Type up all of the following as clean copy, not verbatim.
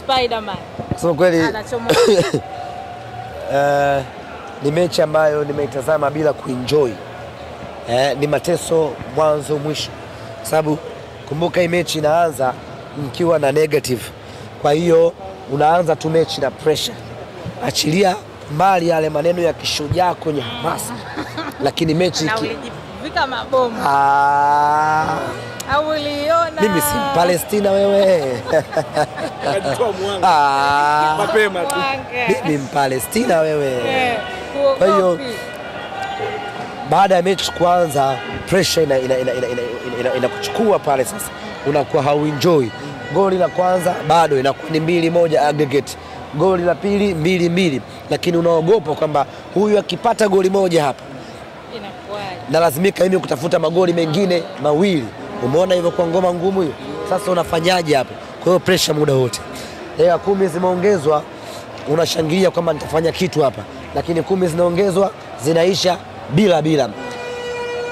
Spider-Man. So kweli ni mechi ambayo nimeitazama bila kuenjoy. Ni mateso mwanzo mwisho. Sababu kumbuka hii mechi inaanza mkiwa na negative. Kwa hiyo unaanza tu mechi na pressure. Achilia mbali yale maneno ya kishujaa kwenye hamasa. Lakini mechi na ulijivika mabomu. Au uliona? Mimi si Palestina wewe. Kajitoa mwanga. Mapema tu. Mimi Palestina wewe. Kwa hiyo baada ya mechi kuanza pressure inakuchukua pale sasa. Unakuwa hauenjoy. Goli la kwanza bado inakuwa ni 2-1 aggregate. Goli la pili 2-2. Lakini unaogopa kwamba huyu akipata goli moja hapa inakuwaje? Na lazimika mimi kutafuta magoli mengine mawili. Umeona hivyo kwa ngoma ngumu hiyo. Sasa unafanyaje hapo? Kwa hiyo pressure muda wote. Dakika 10 zimeongezwa, unashangilia kwamba nitafanya kitu hapa. Lakini 10 zinaongezwa, zinaisha bila.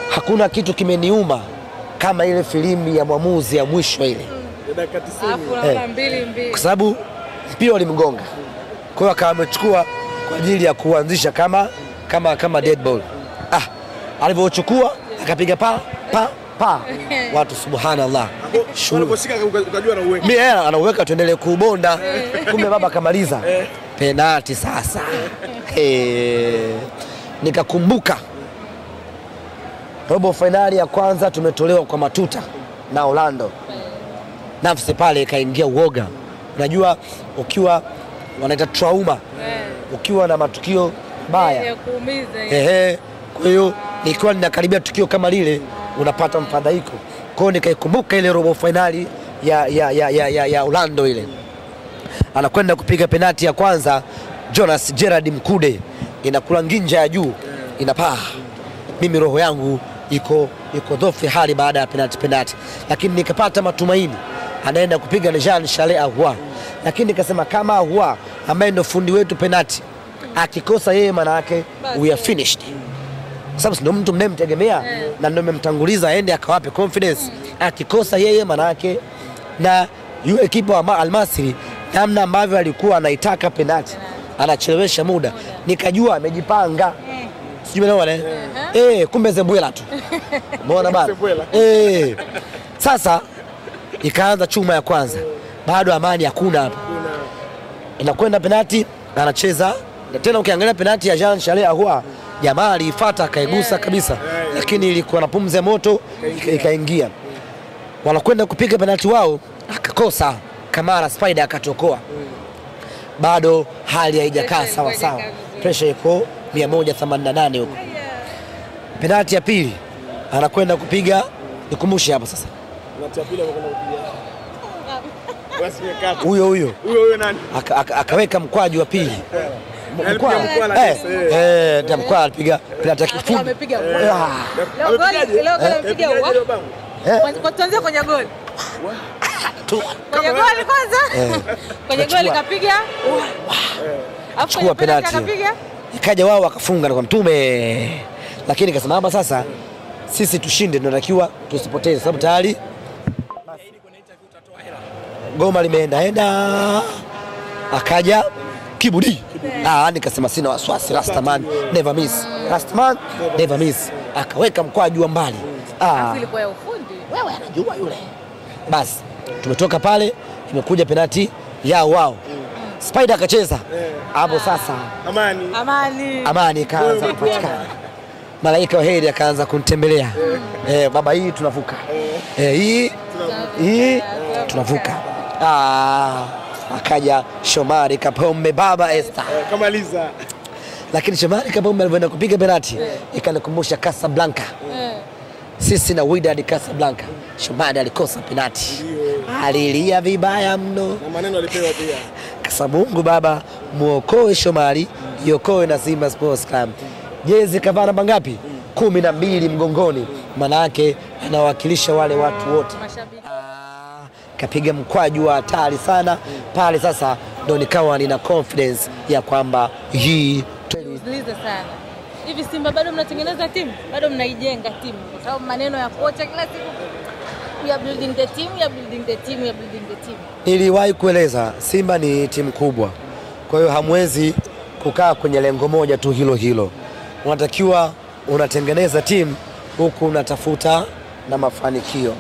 Hakuna kitu kimeniuma kama ile filamu ya mwamuzi ya mwisho ile. Dakika 90. Kwa sababu mpira ulimgonga. Kwa hiyo akawa amechukua kwa ajili ya kuanzisha kama dead ball. Alivyochukua akapiga pa. Watu subhanallah. Waliposhika ukajua na uweka. Mimi anauweka tuendelee kubonda. Kumbe baba kamaliza. Penalti sasa. Nikakumbuka robo finali ya kwanza tumetolewa kwa matuta na Orlando. Nafsi pale ikaingia uoga. Unajua ukiwa wanaita trauma. Ukiwa na matukio baya ya kuumiza. Kwa hiyo nikiwa ninakaribia tukio kama lile unapata mfadhaiko. Kwa hiyo nikaikumbuka ile robo finali ya Orlando ile. Anakwenda kupiga penalti ya kwanza Jonas Gerard Mkude. Inakula nginja ya juu, inapaa. Mimi roho yangu iko dhofu hali baada ya penalti. Lakini nikapata matumaini anaenda kupiga na Jean Charles Ahoua. Lakini nikasema kama Ahoua ambaye ndio fundi wetu penalti akikosa yeye maana yake we are finished. Sababu ndio mtu mnemtegemea na ndio mmemtanguliza aende akawape confidence. Akikosa yeye maana yake na yule kipa wa Al Masry namna ambavyo alikuwa anaitaka penalti anachelewesha muda, nikajua amejipanga. Sijui unaona kumbe Zembwela tu. Umeona baba? Sasa ikaanza chuma ya kwanza. Bado amani hakuna hapa. Inakwenda penalti anacheza. Tena ukiangalia penalti ya Jean Charles Ahoua, jamaa alifuata akaigusa kabisa. Lakini ilikuwa na pumzi ya moto ikaingia. Wanakwenda kupiga penalti wao akakosa. Kamara Spider akatokoa. Bado hali haijakaa sawa. Pressure iko 188 huko. Penalti ya pili anakwenda kupiga, nikumbushe hapo sasa. Penalti ya pili anakwenda kupiga. Huyo nani? Akaweka mkwaju wa pili. Mkwaju alipiga penalti ya kifundi. Amepiga goli. Amepiga goli. Kwa tuanze kwenye goli. Kwenye goli kwanza. Kwenye goli kapiga. Chukua penalti. Ikaja wao wakafunga kwa Mtume. Lakini kasema hapa sasa sisi tushinde, tunatakiwa tusipoteze sababu tayari goma limeenda. Akaja Kibudi. Nikasema sina wasiwasi, Rastaman never miss. Akaweka mkwaju wa mbali. Ilikuwa ya ufundi. Wewe anajua yule. Basi tumetoka pale, tumekuja penalti yao wao. Spider akacheza. Hapo sasa amani kaanza kupatikana. Malaika wa heri akaanza kunitembelea. Baba hii tunavuka. Hii tunavuka. Akaja Shomari Kapombe baba Esther. Kamaliza. Lakini Shomari Kapombe alipoenda kupiga penalti ikanikumbusha Casablanca. Sisi na Wydad Casablanca. Shomari alikosa penalti. Alilia vibaya mno. Na maneno alipewa pia. Kasamungu baba muokoe Shomari, yokoe na Simba Sports Club. Jezi kavaa namba ngapi? 12 mgongoni. Maana yake anawakilisha wale watu wote. Kapiga mkwaju wa hatari sana. Pale sasa ndo nikawa nina confidence ya kwamba hii tulize sana. Hivi Simba bado mnatengeneza timu? Bado mnaijenga timu? Kwa sababu maneno ya kocha kila siku We are building the team, we are building the team, we are building the team. Niliwahi kueleza Simba ni timu kubwa. Kwa hiyo hamwezi kukaa kwenye lengo moja tu hilo hilo. Unatakiwa unatengeneza timu huku unatafuta na mafanikio.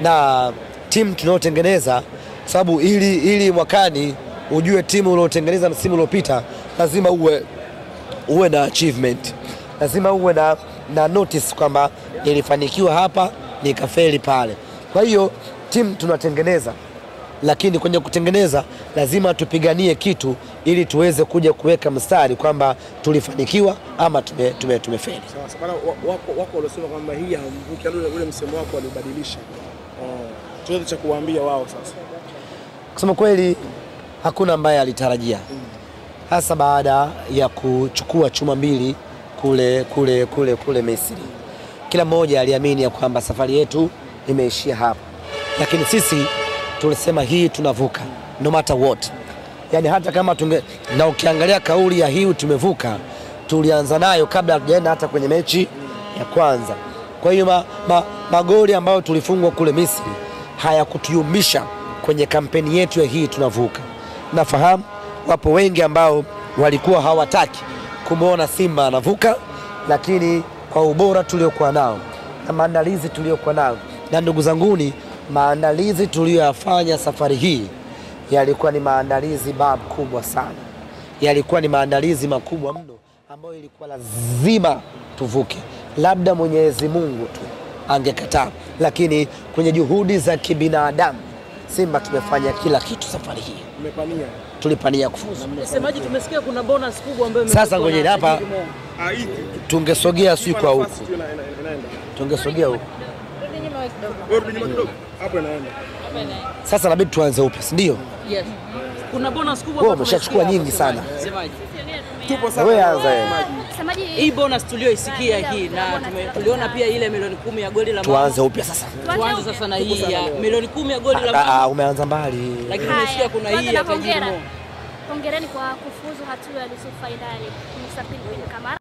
Na timu tunayotengeneza sababu ili mwakani ujue timu uliotengeneza msimu uliopita lazima uwe na achievement. Lazima uwe na notice kwamba nilifanikiwa hapa nikafeli pale. Kwa hiyo timu tunatengeneza, lakini kwenye kutengeneza lazima tupiganie kitu ili tuweze kuja kuweka mstari kwamba tulifanikiwa ama tumefeli. Sasa bana wako waliosema kwamba hii hamvuki, ule msemo wako walibadilisha. Tuweze cha kuwaambia wao sasa. Kusema kweli hakuna ambaye alitarajia. Hasa baada ya kuchukua chuma mbili kule Misri. Kila mmoja aliamini ya kwamba safari yetu imeishia hapa. Lakini sisi tulisema hii tunavuka no matter what. Yani hata kama na ukiangalia kauli ya hii tumevuka tulianza nayo kabla hatujaenda hata kwenye mechi ya kwanza. Kwa hiyo magoli ambayo tulifungwa kule Misri hayakutuyumbisha kwenye kampeni yetu ya hii tunavuka. Nafahamu wapo wengi ambao walikuwa hawataki kumuona Simba anavuka, lakini kwa ubora tuliokuwa nao na maandalizi tuliokuwa nao, na ndugu zanguni, maandalizi tuliyoyafanya safari hii yalikuwa ni maandalizi kubwa sana. Yalikuwa ni maandalizi makubwa mno ambayo ilikuwa lazima tuvuke. Labda Mwenyezi Mungu tu angekataa, lakini kwenye juhudi za kibinadamu Simba tumefanya kila kitu safari hii. Tulipania kufuzu. Msemaji, tumesikia kuna bonus kubwa ambayo sasa ngojeni hapa tungesogea siku kwa huko. Tungesogea huko. Hapo inaenda. Sasa inabidi tuanze upya, si ndio? Yes. Kuna bonus kubwa ambayo umeshachukua nyingi sana. Msemaji. Tupo sana. Wewe anza wewe. Msemaji, hii bonus tulioisikia hii na tuliona pia ile milioni 10 ya goli la mama. Tuanze upya sasa. Tuanze sasa na hii ya milioni 10 ya goli la mama. Umeanza mbali. Lakini umesikia kuna hii ya Tajiri Mo. hongereni kwa kufuzu hatua ya nusu finali. Msafiri kwenye Kamara